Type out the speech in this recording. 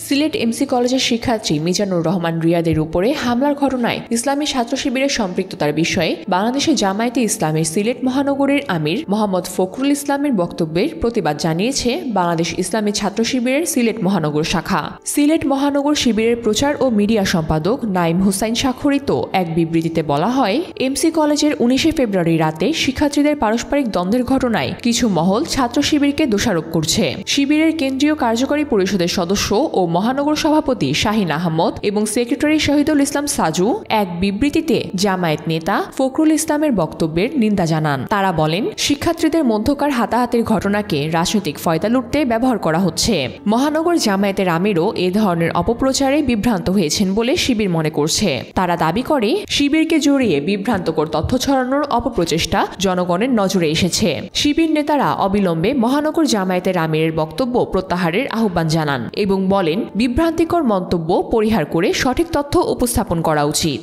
Sylhet MC কলেজের শিক্ষার্থী মিজানুর রহমান রিয়াদের উপরে হামলার ঘটনায় ইসলামী ছাত্র শিবিরের সম্পৃক্ততার বিষয়ে বাংলাদেশে জামায়াতে ইসলামের সিলেট মহানগরের আমির মোহাম্মদ ফখরুল ইসলামের বক্তব্যের প্রতিবাদ জানিয়েছে বাংলাদেশ ইসলামী ছাত্র শিবিরের সিলেট মহানগর শাখা। সিলেট মহানগর শিবিরের প্রচার ও মিডিয়া সম্পাদক নাইম হুসাইন স্বাক্ষরিত এক বিবৃতিতে বলা হয়, এমসি কলেজের 19 ফেব্রুয়ারি রাতে শিক্ষার্থীদের পারস্পরিক দ্বন্দ্বের ঘটনায় কিছু মহল ছাত্র শিবিরকে দোষারোপ করছে। শিবিরের কেন্দ্রীয় কার্যকরী পরিষদের সদস্য ও মহানগর সভাপতি শাহিন আহমদ এবং সেক্রেটারি শহীদুল ইসলাম সাজু এক বিবৃতিতে জামায়াত নেতা ফখরুল ইসলামের বক্তব্যের নিন্দা জানান। তারা বলেন, শিক্ষার্থীদের মধ্যকার হাতাহাতির ঘটনাকে রাজনৈতিক ফয়দা লুটতে ব্যবহার করা হচ্ছে। মহানগর জামায়াতের আমিরও এ ধরনের অপপ্রচারে বিভ্রান্ত হয়েছেন বলে শিবির মনে করছে। তারা দাবি করে, শিবিরকে জড়িয়ে বিভ্রান্তকর তথ্য ছড়ানোর অপপ্রচেষ্টা জনগণের নজরে এসেছে। শিবির নেতারা অবিলম্বে মহানগর জামায়াতের আমিরের বক্তব্য প্রত্যাহারের আহ্বান জানান এবং বলেন, বিভ্রান্তিকর মন্তব্য পরিহার করে সঠিক তথ্য উপস্থাপন করা উচিত।